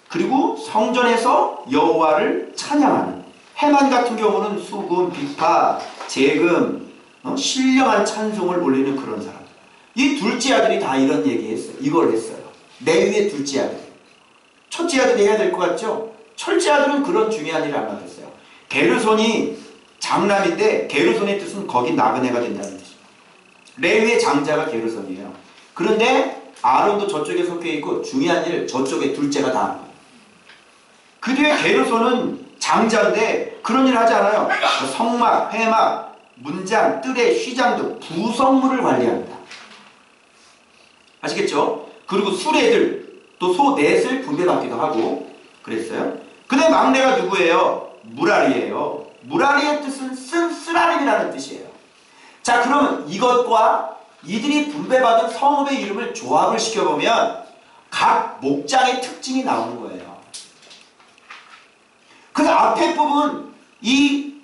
Speaker 1: 그리고 성전에서 여호와를 찬양하는, 해만 같은 경우는 수금, 비파, 재금, 신령한 찬송을 올리는 그런 사람. 이 둘째 아들이 다 이런 얘기했어요. 이걸 했어요. 레위의 둘째 아들. 첫째 아들이 해야 될 것 같죠? 첫째 아들은 그런 중요한 일을 안 맡았어요. 게르손이 장남인데 게르손의 뜻은 거기 나그네가 된다는 뜻이에요. 레위의 장자가 게르손이에요. 그런데 아론도 저쪽에 속해 있고 중요한 일 저쪽에 둘째가 다 하는 거예요. 그 뒤에 게르손은 장자인데 그런 일을 하지 않아요. 성막, 회막, 문장, 뜰의 휘장 등 부성물을 관리합니다. 아시겠죠? 그리고 수레들, 또 소 넷을 분배받기도 하고 그랬어요. 그 다음에 막내가 누구예요? 무라리예요. 무라리의 뜻은 쓰라림이라는 뜻이에요. 자, 그러면 이것과 이들이 분배받은 성읍의 이름을 조합을 시켜보면 각 목장의 특징이 나오는 거예요. 그래서 앞에 부분 이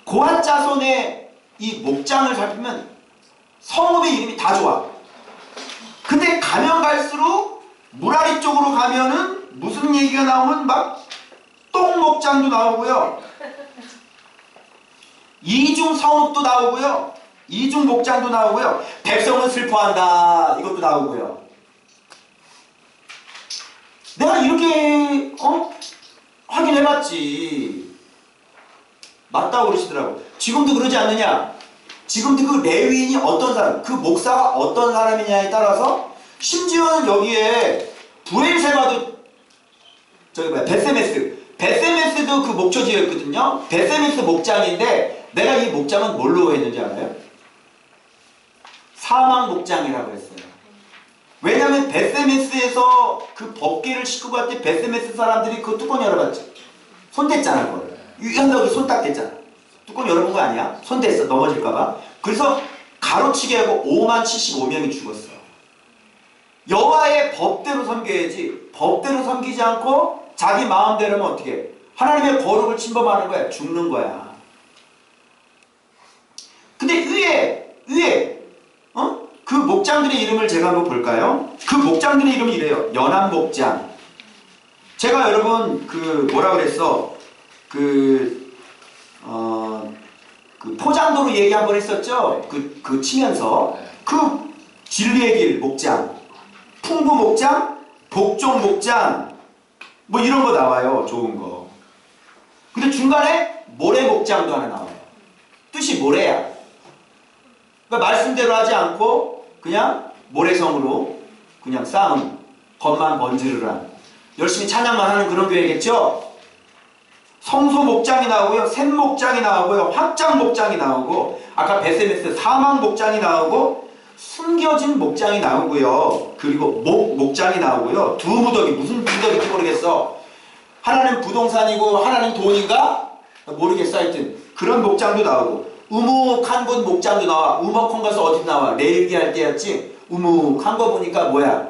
Speaker 1: 고앗 자손의 이 목장을 살피면 성읍의 이름이 다 좋아. 근데 가면 갈수록 무라리 쪽으로 가면은 무슨 얘기가 나오면 막 똥목장도 나오고요. 이중 성읍도 나오고요. 이중 목장도 나오고요. 백성은 슬퍼한다. 이것도 나오고요. 내가 이렇게 확인해봤지. 맞다고 그러시더라고. 지금도 그러지 않느냐? 지금도 그 레위인이 어떤 사람, 그 목사가 어떤 사람이냐에 따라서 심지어는 여기에 브엘세바도 베세메스도 그 목초지였거든요. 베세메스 목장인데 내가 이 목장은 뭘로 했는지 알아요? 사망 목장이라고 했어요. 왜냐면 베세메스에서 그 법궤를 싣고 갈 때 베세메스 사람들이 그 뚜껑 열어봤지. 손댔잖아 그걸. 유현덕이 손 딱 댔잖아. 뚜껑 열어본 거 아니야? 손 댔어. 넘어질까봐. 그래서 가로치게 하고 50,075명이 죽었어. 여호와의 법대로 섬겨야지. 법대로 섬기지 않고 자기 마음대로면 어떻게 해? 하나님의 거룩을 침범하는 거야. 죽는 거야. 근데 위에 그 목장들의 이름을 제가 한번 볼까요? 그 목장들의 이름이 이래요. 연합 목장. 제가 여러분 그 뭐라 그랬어? 그 포장도로 얘기 한번 했었죠? 그 치면서 그 진리의 길 목장, 풍부 목장, 복종 목장 뭐 이런 거 나와요. 좋은 거. 근데 중간에 모래 목장도 하나 나와요. 뜻이 모래야. 그러니까 말씀대로 하지 않고 그냥 모래성으로 그냥 쌓은 겉만 번지르르한 열심히 찬양만 하는 그런 교회겠죠? 성소 목장이 나오고요. 샘 목장이 나오고요. 확장 목장이 나오고 아까 베세메스 사망 목장이 나오고 숨겨진 목장이 나오고요. 그리고 목장이 나오고요. 두 무더기 무슨 무더기인지 모르겠어. 하나는 부동산이고 하나는 돈인가? 모르겠어. 하여튼 그런 목장도 나오고 우묵한 곳 목장도 나와. 우묵한 것은 어디 나와? 레일기 할 때였지. 우묵한 거 보니까 뭐야?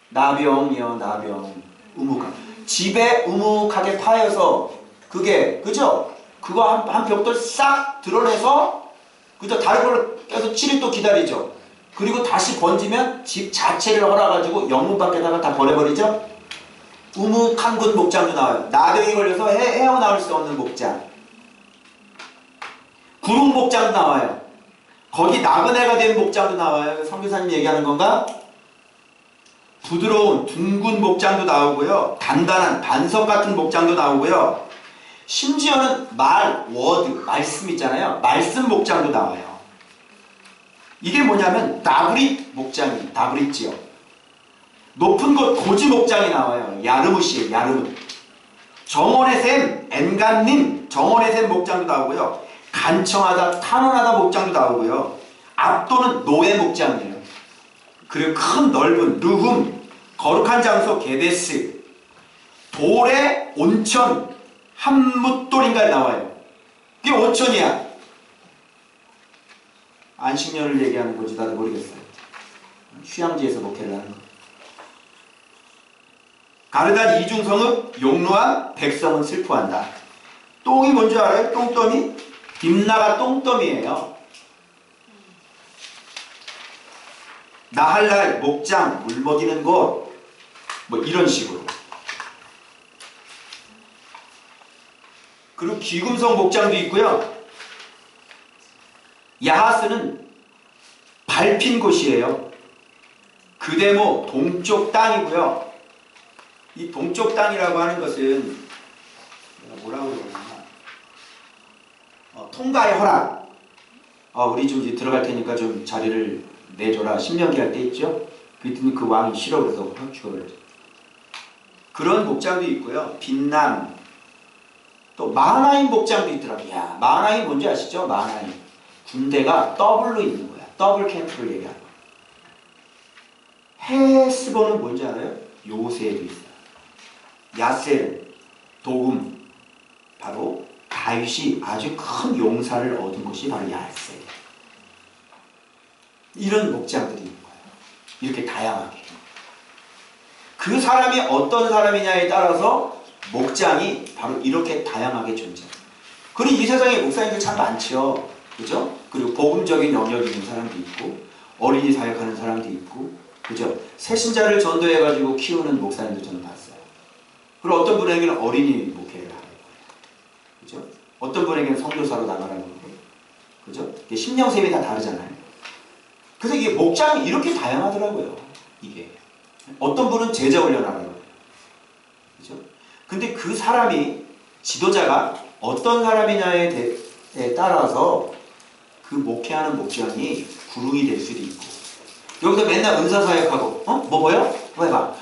Speaker 1: 나병이요. 나병. 우묵한. 집에 우묵하게 파여서 그게 그죠? 그거 한 벽돌 싹 드러내서 그죠? 다른 걸로 계속 7일 또 기다리죠. 그리고 다시 번지면 집 자체를 헐어가지고 영문 밖에다가 다 버려버리죠. 우묵한 곳 목장도 나와요. 나병이 걸려서 헤어나올 수 없는 목장. 구름 목장도 나와요. 거기 나그네가 된 목장도 나와요. 선교사님 얘기하는 건가? 부드러운 둥근 목장도 나오고요. 단단한 반석 같은 목장도 나오고요. 심지어는 말씀 있잖아요. 말씀 목장도 나와요. 이게 뭐냐면 나브릿 목장이, 나브릿 지역. 높은 곳 고지 목장이 나와요. 야르무시에요. 야르무. 정원의 샘, 엔간님 정원의 샘 목장도 나오고요. 간청하다, 탄원하다 목장도 나오고요. 압도는 노예 목장이에요. 그리고 큰 넓은 르훔, 거룩한 장소 게데스, 돌의 온천, 함뭇돌인가 나와요. 이게 온천이야. 안식년을 얘기하는 건지 나도 모르겠어요. 휴양지에서 목회를 하는 거. 가르단 이중성읍, 용루한 백성은 슬퍼한다. 똥이 뭔지 알아요? 똥더미? 딥나가 똥더미예요. 나할랄, 목장, 물 먹이는 곳, 뭐 이런 식으로. 그리고 귀금성 목장도 있고요. 야하스는 밟힌 곳이에요. 그대모 동쪽 땅이고요. 이 동쪽 땅이라고 하는 것은 뭐라고 그러나 통가의 허락. 우리 좀 이제 들어갈 테니까 좀 자리를 내줘라. 신명기 할 때 있죠. 그랬더니 그 왕이 싫어 그래서 죽어버렸죠. 그런 목장도 있고요. 빛남, 또 마하나임 목장도 있더라고요. 야, 마하나임 뭔지 아시죠? 마하나임. 군대가 더블로 있는 거야. 더블 캠프를 얘기하는 거야. 헤스본은 뭔지 알아요? 요새도 있어요. 야셀, 도움, 바로 다윗이 아주 큰 용사를 얻은 곳이 바로 야셀. 이런 목장들이 있는 거예요. 이렇게 다양하게. 그 사람이 어떤 사람이냐에 따라서 목장이 바로 이렇게 다양하게 존재해요. 그리고 이 세상에 목사님들 참 많죠. 그죠? 그리고 복음적인 영역이 있는 사람도 있고 어린이 사역하는 사람도 있고 그죠? 새신자를 전도해가지고 키우는 목사님도 저는 봤어요. 그리고 어떤 분에게는 어린이 목회를 하는 거예요. 그죠? 어떤 분에게는 선교사로 나가라는 거예요. 그죠? 심령샘이 다 다르잖아요. 그래서 이게 목장이 이렇게 다양하더라고요. 이게. 어떤 분은 제자 훈련하는 거예요. 그죠? 근데 그 사람이, 지도자가 어떤 사람이냐에 따라서 그 목회하는 목장이 구릉이 될 수도 있고, 여기서 맨날 은사사역하고, 뭐 보여? 뭐 해봐.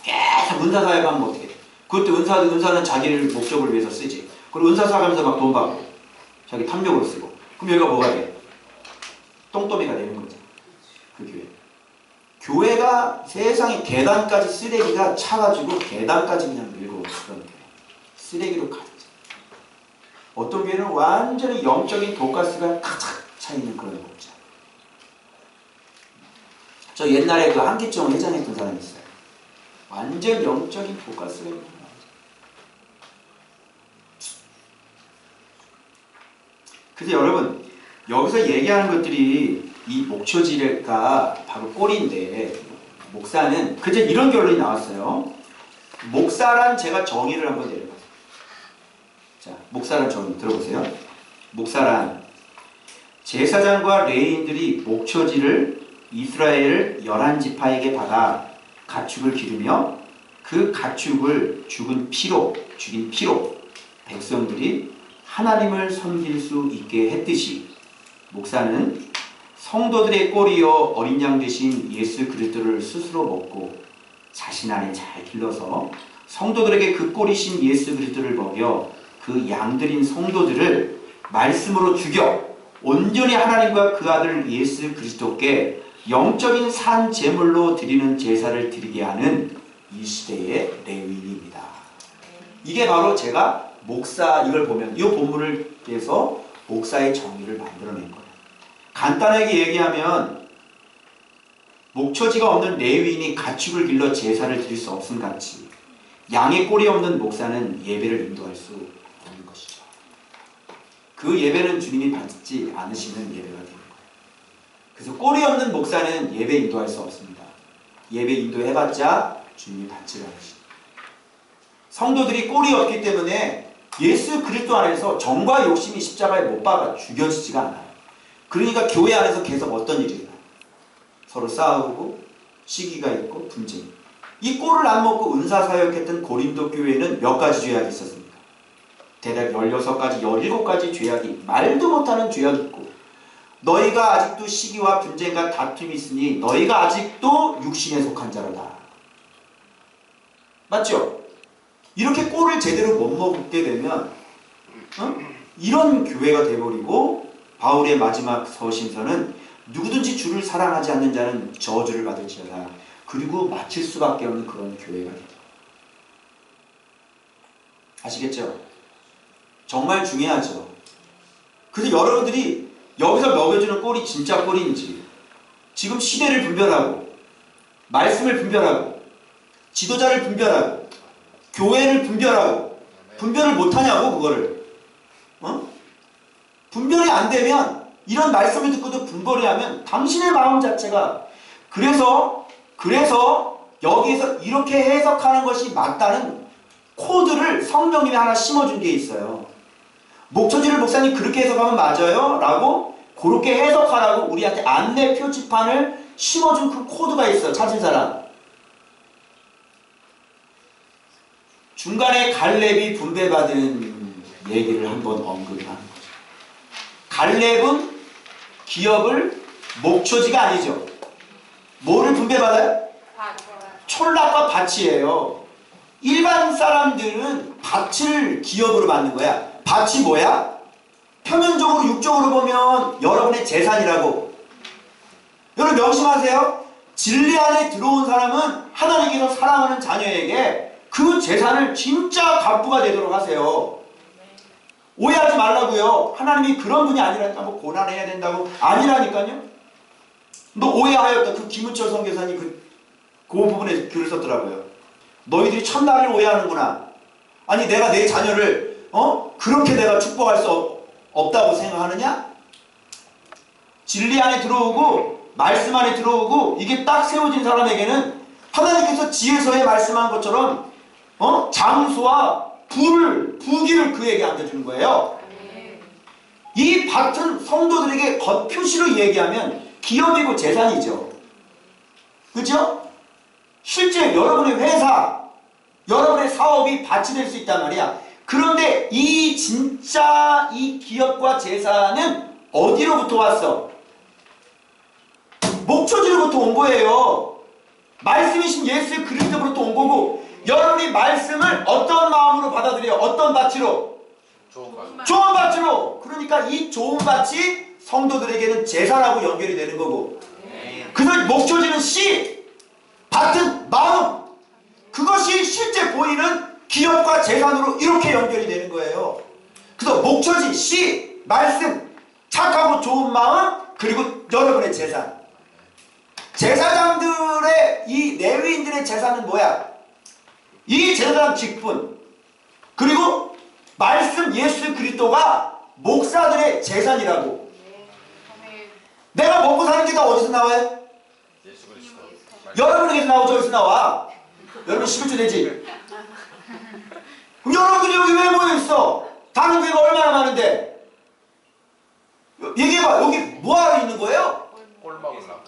Speaker 1: 계속 은사사역하면 어떻게 돼? 그것도 은사는 자기를 목적을 위해서 쓰지. 그리고 은사사역하면서 막 돈 받고, 자기 탐욕으로 쓰고. 그럼 여기가 뭐가 돼? 똥더미가 되는 거죠. 그 교회. 교회가 세상에 계단까지 쓰레기가 차가지고 계단까지 그냥 밀고 그런 쓰레기로 가득 차. 어떤 교회는 완전히 영적인 돈가스가 가득 차 있는 그런 목자. 저 옛날에 그 한기종 회장했던 사람이 있어요. 완전 영적인 돈가스가 있는 거예요. 그래서 여러분 여기서 얘기하는 것들이 이 목초지가 바로 꼬리인데 목사는 그저 이런 결론이 나왔어요. 목사란 제가 정의를 한번 내려봤어요. 자, 목사란 정의 들어보세요. 목사란 제사장과 레위인들이 목초지를 이스라엘 11지파에게 받아 가축을 기르며 그 가축을 죽인 피로 백성들이 하나님을 섬길 수 있게 했듯이 목사는 성도들의 꼬리여 어린 양 되신 예수 그리스도를 스스로 먹고 자신 안에 잘 길러서 성도들에게 그 꼬리신 예수 그리스도를 먹여 그 양들인 성도들을 말씀으로 죽여 온전히 하나님과 그 아들 예수 그리스도께 영적인 산 제물로 드리는 제사를 드리게 하는 이 시대의 레위인입니다. 이게 바로 제가 목사 이걸 보면 이 본문을 통해서 목사의 정의를 만들어낸 거예요. 간단하게 얘기하면 목초지가 없는 레위인이 가축을 길러 제사를 드릴 수 없음 같이 양의 꼴이 없는 목사는 예배를 인도할 수 없는 것이죠. 그 예배는 주님이 받지 않으시는 예배가 되는 거예요. 그래서 꼴이 없는 목사는 예배 인도할 수 없습니다. 예배 인도해봤자 주님이 받지 않으십니다. 성도들이 꼴이 없기 때문에 예수 그리스도 안에서 정과 욕심이 십자가에 못 박아 죽여지지가 않아요. 그러니까 교회 안에서 계속 어떤 일이 일어나요? 서로 싸우고 시기가 있고 분쟁. 이 꼴을 안 먹고 은사사역했던 고린도 교회에는 몇 가지 죄악이 있었습니까? 대략 16가지, 17가지 죄악이 말도 못하는 죄악이 있고 너희가 아직도 시기와 분쟁과 다툼이 있으니 너희가 아직도 육신에 속한 자로다. 맞죠? 이렇게 꼴을 제대로 못 먹게 되면 이런 교회가 돼버리고 바울의 마지막 서신서는 누구든지 주를 사랑하지 않는 자는 저주를 받을지어다. 그리고 마칠 수밖에 없는 그런 교회가 됩니다. 아시겠죠? 정말 중요하죠. 그래서 여러분들이 여기서 먹여주는 꼴이 진짜 꼴인지 지금 시대를 분별하고 말씀을 분별하고 지도자를 분별하고 교회를 분별하고 분별을 못하냐고 그거를 분별이 안 되면 이런 말씀을 듣고도 분별이 하면 당신의 마음 자체가 그래서 여기에서 이렇게 해석하는 것이 맞다는 코드를 성령님이 하나 심어준 게 있어요. 목초지를 목사님 그렇게 해석하면 맞아요? 라고 그렇게 해석하라고 우리한테 안내 표지판을 심어준 그 코드가 있어요. 찾은 사람. 중간에 갈렙이 분배받은 얘기를 한번 언급을 하는 거죠. 갈렙은 기업을 목초지가 아니죠. 뭐를 분배받아요? 촌락과 밭이에요. 일반 사람들은 밭을 기업으로 받는 거야. 밭이 뭐야? 표면적으로 육적으로 보면 여러분의 재산이라고. 여러분 명심하세요. 진리 안에 들어온 사람은 하나님께서 사랑하는 자녀에게 그 재산을 진짜 갑부가 되도록 하세요. 오해하지 말라고요. 하나님이 그런 분이 아니라니까 뭐 고난해야 된다고 아니라니까요. 너 오해하였다. 그 김은철 선교사님 그 부분에 글을 썼더라고요. 너희들이 첫날을 오해하는구나. 아니 내가 내 자녀를 그렇게 내가 축복할 수 없다고 생각하느냐? 진리 안에 들어오고 말씀 안에 들어오고 이게 딱 세워진 사람에게는 하나님께서 지혜서에 말씀한 것처럼 장수와 부귀를 그에게 안겨주는 거예요. 이 밭은 성도들에게 겉표시로 얘기하면 기업이고 재산이죠. 그렇죠? 실제 여러분의 회사, 여러분의 사업이 밭이 될 수 있단 말이야. 그런데 이 진짜 이 기업과 재산은 어디로부터 왔어? 목초지로부터 온 거예요. 말씀이신 예수 그리스도로부터 온 거고 여러분이 말씀을 어떤 마음으로 받아들여요? 어떤 밭으로? 좋은 밭으로. 그러니까 이 좋은 밭이 성도들에게는 재산하고 연결이 되는 거고 그래서 목초지는 씨, 밭은 마음, 그것이 실제 보이는 기업과 재산으로 이렇게 연결이 되는 거예요. 그래서 목초지, 씨, 말씀, 착하고 좋은 마음, 그리고 여러분의 재산. 제사장들의 이 레위인들의 재산은 뭐야? 이 제사장 직분, 그리고 말씀 예수 그리스도가 목사들의 재산이라고. 내가 먹고 사는 게 다 어디서 나와요? 여러분에게서 나오죠? 어디서 나와? 여러분 11조 되지? 그럼 여러분들이 여기 왜 모여있어? 다른 교회가 얼마나 많은데? 얘기해봐. 여기 뭐하러 있는 거예요?
Speaker 2: 꼴 먹으려고.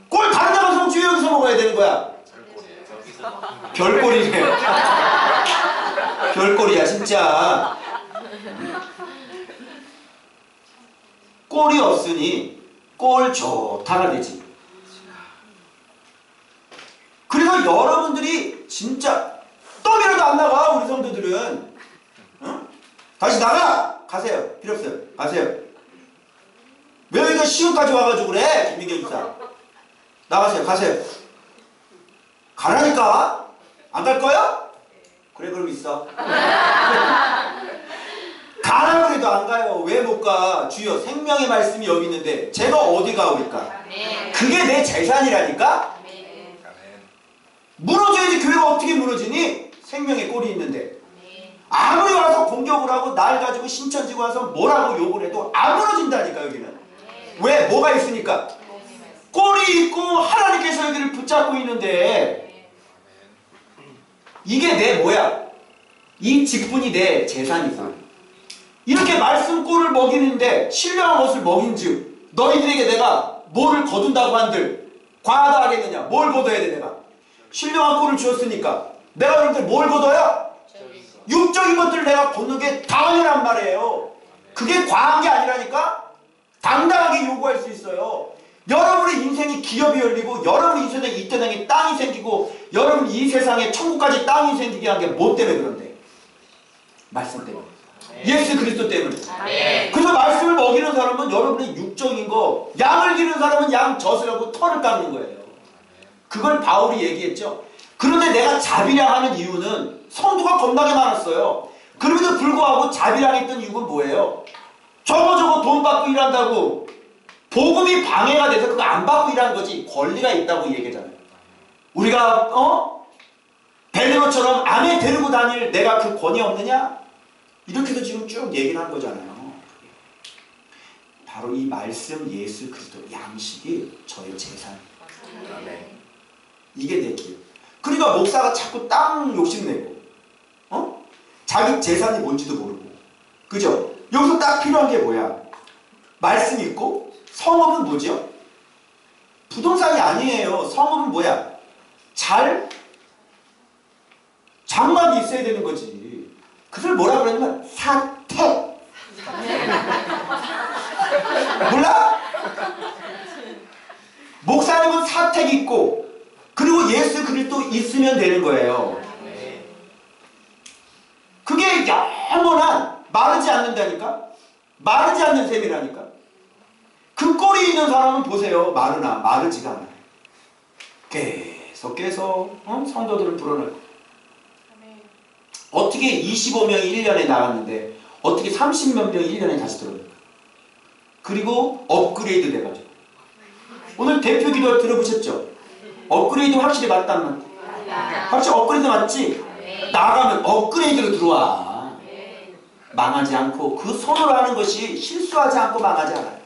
Speaker 1: 꼴 다른 데 가서 먹지 왜 여기서 먹어야 되는 거야? 별꼴이네. 별꼴이야 진짜. 꼴이 없으니 꼴 좋다가 되지. 그래서 여러분들이 진짜 땀이라도 안 나가. 우리 성도들은 응? 다시 나가! 가세요. 필요 없어요. 가세요. 왜 여기가 시흥까지 와가지고 그래? 김민경 집사 나가세요. 가세요. 가라니까. 안 갈 거야? 그래 그럼 있어. 가라 그래도 안 가요. 왜 못 가? 주여 생명의 말씀이 여기 있는데 제가 어디 가오니까? 그게 내 재산이라니까? 무너져야지. 교회가 어떻게 무너지니? 생명의 꼴이 있는데. 아무리 와서 공격을 하고 날 가지고 신천지고 와서 뭐라고 욕을 해도 안 무너진다니까. 여기는 왜? 뭐가 있으니까? 꼴이 있고 하나님께서 여기를 붙잡고 있는데 이게 내 뭐야? 이 직분이 내 재산이다. 이렇게 말씀 꼴을 먹이는데 신령한 것을 먹인즉 너희들에게 내가 뭐를 거둔다고 한들 과하다 하겠느냐? 뭘 거둬야 돼? 내가 신령한 꼴을 주었으니까 내가 여러분들 뭘 거둬요? 육적인 것들을 내가 걷는 게 당연한 말이에요. 그게 과한 게 아니라니까? 당당하게 요구할 수 있어요. 여러분의 인생이 기업이 열리고 여러분의 인생에 이 땅에 땅이 생기고 여러분 이 세상에 천국까지 땅이 생기게 한 게 뭐 때문에 그런데? 말씀 때문에. 예수 그리스도 때문에. 그래서 말씀을 먹이는 사람은 여러분의 육적인 거, 양을 기르는 사람은 양 젖을 하고 털을 깎는 거예요. 그걸 바울이 얘기했죠. 그런데 내가 자비량하는 이유는 성도가 겁나게 많았어요. 그럼에도 불구하고 자비량했던 이유는 뭐예요? 저거 돈 받고 일한다고 복음이 방해가 돼서 그거 안 받고 일하는 거지 권리가 있다고 얘기하잖아요. 우리가 벨리버처럼 아내 데리고 다닐 내가 그 권위 없느냐? 이렇게도 지금 쭉 얘기를 한 거잖아요. 바로 이 말씀 예수 그리스도 양식이 저의 재산. 이게 내 기업. 그러니까 목사가 자꾸 땅 욕심내고 자기 재산이 뭔지도 모르고 그죠? 여기서 딱 필요한 게 뭐야? 말씀 있고 성업은 뭐죠? 부동산이 아니에요. 성업은 뭐야? 장막이 있어야 되는 거지. 그걸 뭐라 그러냐면 사택. 몰라? 목사님은 사택 있고 그리고 예수 그리스도 있으면 되는 거예요. 그게 영원한 마르지 않는다니까? 마르지 않는 셈이라니까? 그 꼴이 있는 사람은 보세요. 마르지가 않아요. 계속 성도들을 불어넣고 어떻게 25명이 1년에 나갔는데 어떻게 30몇 명이 1년에 다시 들어옵니까? 그리고 업그레이드 돼가지고 오늘 대표 기도 들어보셨죠? 업그레이드 확실히 맞다 안 맞다? 확실히 업그레이드 맞지? 나가면 업그레이드로 들어와. 망하지 않고 그 손으로 하는 것이 실수하지 않고 망하지 않아요.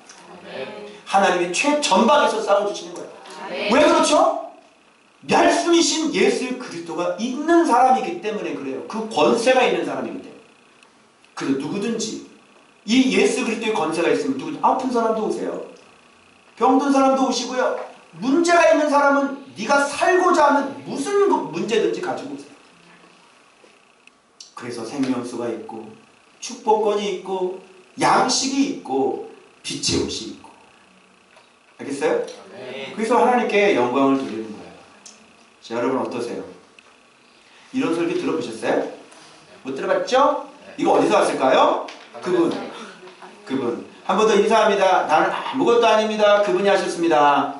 Speaker 1: 하나님이 최전방에서 싸워주시는 거예요. 왜 그렇죠? 말씀이신 예수 그리스도가 있는 사람이기 때문에 그래요. 그 권세가 있는 사람이기 때문에. 그래서 누구든지 이 예수 그리스도의 권세가 있으면 누구든 아픈 사람도 오세요. 병든 사람도 오시고요. 문제가 있는 사람은 네가 살고자 하는 무슨 문제든지 가지고 오세요. 그래서 생명수가 있고 축복권이 있고 양식이 있고 빛의 옷이 있고. 알겠어요? 그래서 하나님께 영광을 돌리는 거예요. 자, 여러분 어떠세요? 이런 설교 들어보셨어요? 못 들어봤죠? 이거 어디서 왔을까요? 그분 한 번 더 인사합니다. 나는 아무것도 아닙니다. 그분이 하셨습니다.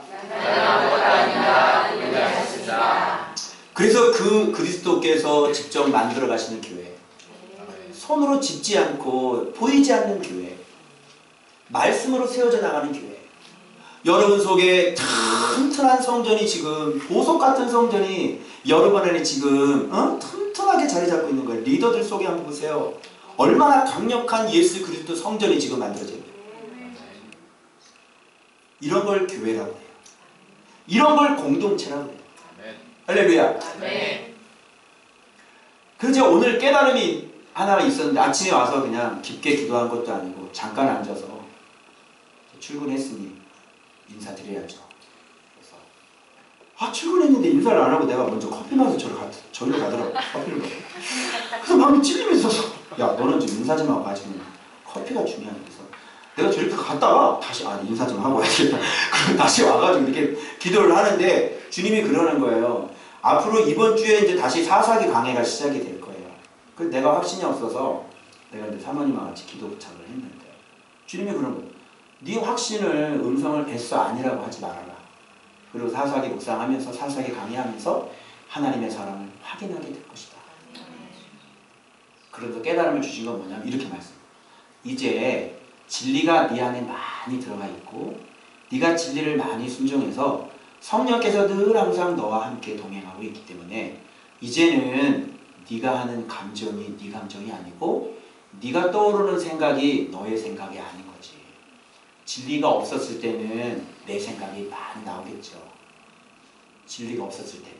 Speaker 1: 그래서 그 그리스도께서 직접 만들어 가시는 교회, 손으로 짓지 않고 보이지 않는 교회, 말씀으로 세워져 나가는 교회, 여러분 속에 튼튼한 성전이 지금 보석 같은 성전이 여러분 안에 지금 튼튼하게 자리 잡고 있는 거예요. 리더들 속에 한번 보세요. 얼마나 강력한 예수 그리스도 성전이 지금 만들어져 있는 거예요. 이런 걸 교회라고 해요. 이런 걸 공동체라고 해요. 할렐루야. 그래서 제가 오늘 깨달음이 하나 있었는데, 아침에 와서 그냥 깊게 기도한 것도 아니고 잠깐 앉아서 출근했으니 인사드려야죠. 그래서 출근했는데 인사를 안 하고 내가 먼저 커피 마셔서 저리로 가더라고. 커피를 먹어. 그래서 마음이 찔리면서 야, 너는 좀 인사 좀 하고 가지고 커피가 중요하네. 그래서 내가 저렇게 갔다가 다시 인사 좀 하고 와야겠다. 그럼 다시 와가지고 이렇게 기도를 하는데 주님이 그러는 거예요. 앞으로 이번 주에 이제 다시 사사기 강해가 시작이 될 거예요. 그래서 내가 확신이 없어서 내가 이제 사모님과 같이 기도 부탁을 했는데 주님이 그런 거예요. 네 확신을 음성을 뱃어 아니라고 하지 말아라. 그리고 사사기 묵상하면서 사사기 강의하면서 하나님의 사랑을 확인하게 될 것이다. 그래서 깨달음을 주신 건 뭐냐면 이렇게 말씀. 이제 진리가 네 안에 많이 들어가 있고 네가 진리를 많이 순종해서 성령께서 늘 항상 너와 함께 동행하고 있기 때문에 이제는 네가 하는 감정이 네 감정이 아니고 네가 떠오르는 생각이 너의 생각이 아닌 거지. 진리가 없었을 때는 내 생각이 많이 나오겠죠. 진리가 없었을 때는.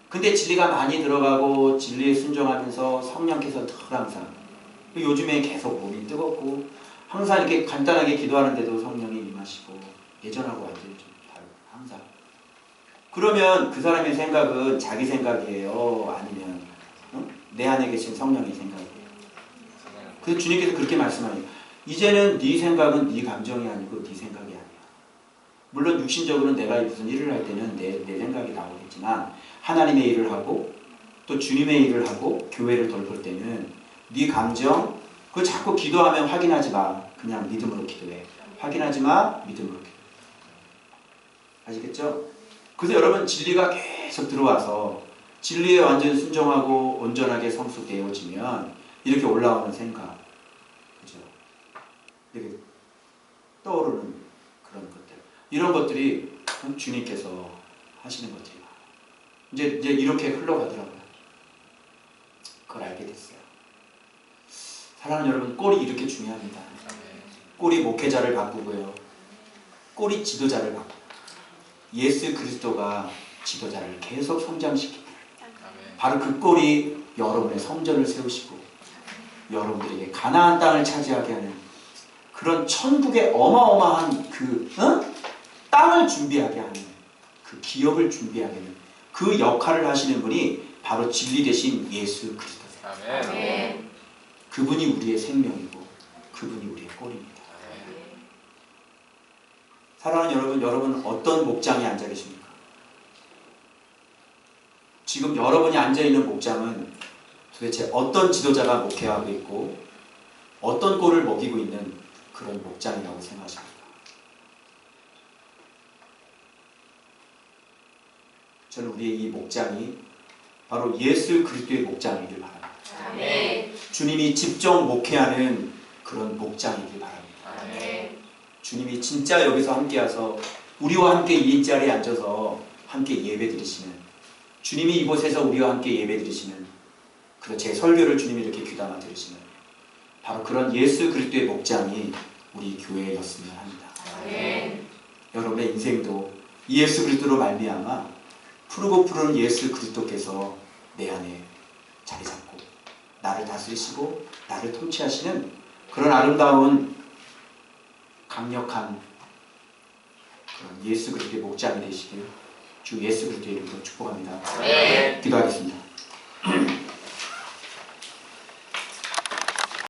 Speaker 1: 근데 진리가 많이 들어가고 진리에 순종하면서 성령께서 늘 항상, 요즘에 계속 몸이 뜨겁고 항상 이렇게 간단하게 기도하는데도 성령이 임하시고 예전하고 완전히 좀 다르고 항상. 그러면 그 사람의 생각은 자기 생각이에요? 아니면 내 안에 계신 성령의 생각이에요? 그래서 주님께서 그렇게 말씀하세요. 이제는 네 생각은 네 감정이 아니고 네 생각이 아니야. 물론 육신적으로는 내가 무슨 일을 할 때는 내 생각이 나오겠지만 하나님의 일을 하고 또 주님의 일을 하고 교회를 돌볼 때는 네 감정, 그거 자꾸 기도하면 확인하지 마. 그냥 믿음으로 기도해. 확인하지 마. 믿음으로 기도해. 아시겠죠? 그래서 여러분 진리가 계속 들어와서 진리에 완전히 순종하고 온전하게 성숙되어지면 이렇게 올라오는 생각, 그죠? 이렇게 떠오르는 그런 것들, 이런 것들이 주님께서 하시는 것들이에요. 이제 이렇게 흘러가더라고요. 그걸 알게 됐어요. 사랑하는 여러분, 꼴이 이렇게 중요합니다. 꼴이 목회자를 바꾸고요. 꼴이 지도자를 바꾸고. 예수 그리스도가 지도자를 계속 성장시키고 바로 그 꼴이 여러분의 성전을 세우시고 여러분들에게 가나안 땅을 차지하게 하는 그런 천국의 어마어마한 그 땅을 준비하게 하는 그 기업을 준비하게 하는 그 역할을 하시는 분이 바로 진리 되신 예수 그리스도세요. 아멘. 그분이 우리의 생명이고 그분이 우리의 꼴입니다. 사랑하는 여러분 어떤 목장에 앉아 계십니까? 지금 여러분이 앉아있는 목장은 도대체 어떤 지도자가 목회하고 있고 어떤 꼴을 먹이고 있는 그런 목장이라고 생각하십니까? 저는 우리의 이 목장이 바로 예수 그리스도의 목장이길 바랍니다. 아멘. 주님이 직접 목회하는 그런 목장이길 바랍니다. 아멘. 주님이 진짜 여기서 함께 와서 우리와 함께 이 자리에 앉아서 함께 예배 드리시는, 주님이 이곳에서 우리와 함께 예배 드리시는, 그리고 제 설교를 주님이 이렇게 귀담아 들으시는 바로 그런 예수 그리스도의 목장이 우리 교회였으면 합니다. 아멘. 여러분의 인생도 예수 그리스도로 말미암아 푸르고 푸른 예수 그리스도께서 내 안에 자리 잡고 나를 다스리시고 나를 통치하시는 그런 아름다운 강력한 그런 예수 그리스도의 목장이 되시길 주 예수 그리스도의 이름으로 축복합니다. 네. 기도하겠습니다.